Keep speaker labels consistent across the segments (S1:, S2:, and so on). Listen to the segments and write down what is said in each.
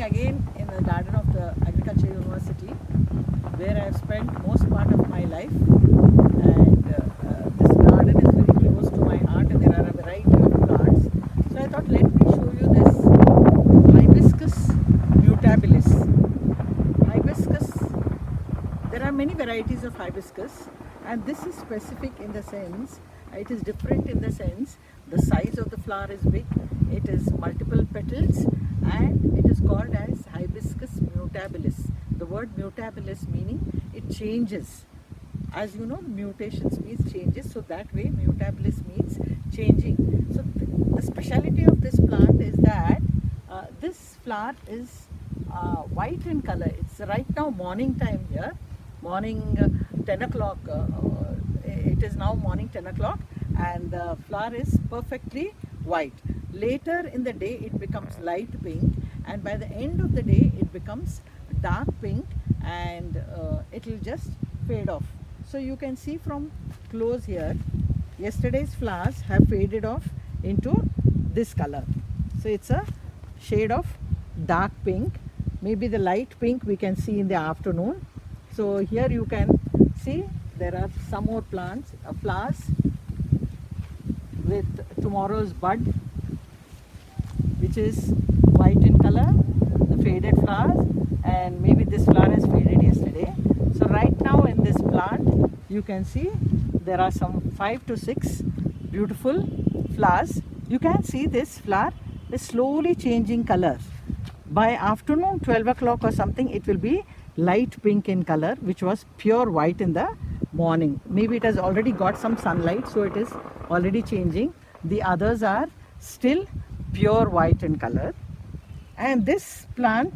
S1: sitting again in the garden of the Agriculture University, where I have spent most part of my life. And this garden is very close to my heart, and there are a variety of plants. So I thought, let me show you this Hibiscus mutabilis. Hibiscus, there are many varieties of hibiscus, and this is specific in the sense, it is different in the sense, the size of the flower is big, it is multiple petals, and it is called as Hibiscus mutabilis. The word mutabilis meaning it changes. As you know, mutations means changes, so that way mutabilis means changing. So the speciality of this plant is that this flower is white in color. It's right now morning time here, morning 10 o'clock. It is now morning 10 o'clock, and the flower is perfectly white. Later in the day it becomes light pink, and by the end of the day it becomes dark pink, and it will just fade off. So you can see from close here, yesterday's flowers have faded off into this color. So it's a shade of dark pink, maybe the light pink we can see in the afternoon. So here you can see there are some more plants, flowers with tomorrow's bud, which is white in color, the faded flowers, and maybe this flower has faded yesterday. So right now in this plant you can see there are some 5 to 6 beautiful flowers. You can see this flower is slowly changing color. By afternoon 12 o'clock or something, it will be light pink in color, which was pure white in the morning. Maybe it has already got some sunlight, so it is already changing. The others are still pure white in color. And this plant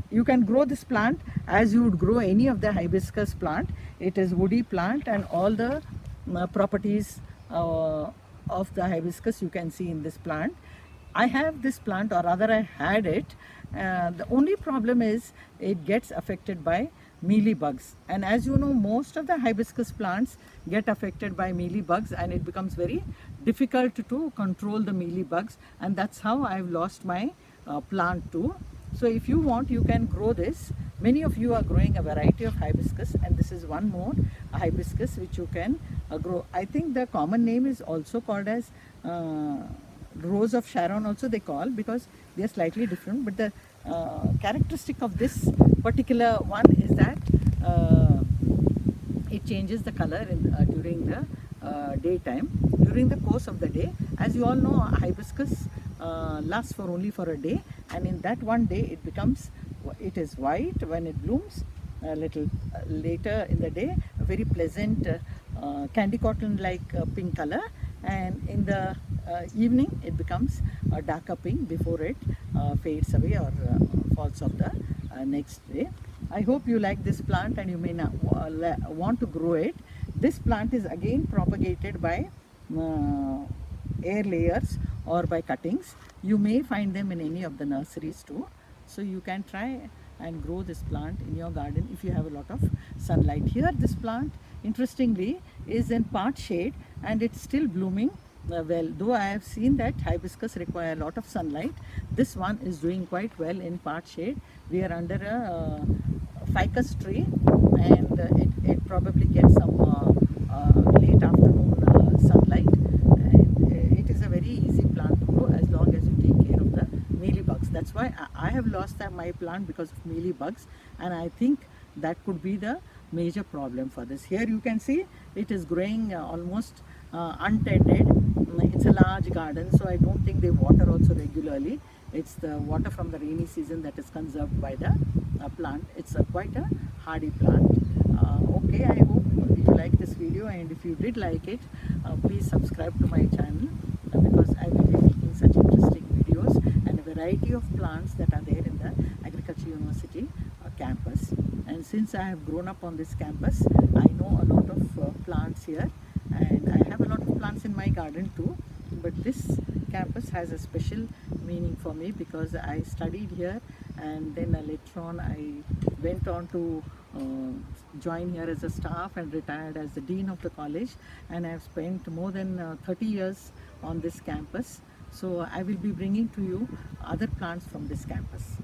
S1: you can grow this plant as you would grow any of the hibiscus plant. It is woody plant, and all the properties of the hibiscus you can see in this plant. I have this plant, or rather I had it. The only problem is it gets affected by mealybugs, and as you know, most of the hibiscus plants get affected by mealybugs, and it becomes very difficult to control the mealybugs, and that's how I've lost my plant too. So if you want, you can grow this. Many of you are growing a variety of hibiscus, and this is one more hibiscus which you can grow. I think the common name is also called as Rose of Sharon also they call, because they are slightly different, but the characteristic of this particular one is that it changes the color during the daytime, during the course of the day. As you all know, hibiscus lasts for only for a day, and in that one day it is white when it blooms. A little later in the day, a very pleasant candy cotton like pink color, and in the evening it becomes a darker pink before it fades away or falls off the next day. I hope you like this plant, and you may not want to grow it. This plant is again propagated by air layers or by cuttings. You may find them in any of the nurseries too. So you can try and grow this plant in your garden if you have a lot of sunlight. Here this plant, interestingly, is in part shade, and it's still blooming well. Though I have seen that hibiscus require a lot of sunlight, this one is doing quite well in part shade. We are under a ficus tree, and it probably gets some late afternoon sunlight, and it is a very easy plant to grow as long as you take care of the mealybugs. That's why I have lost my plant because of mealybugs, and I think that could be the major problem for this. Here you can see it is growing almost untended. It's a large garden, so I don't think they water also regularly. It's the water from the rainy season that is conserved by the plant. It's quite a hardy plant. Okay, I hope you like this video, and if you did like it, please subscribe to my channel, because I will be making such interesting videos and a variety of plants that are there in the Agriculture University campus. And since I have grown up on this campus, I know a lot of plants here, and I have a lot of plants in my garden too. But this campus has a special meaning for me because I studied here, and then later on I went on to join here as a staff and retired as the dean of the college, and I have spent more than 30 years on this campus. So I will be bringing to you other plants from this campus.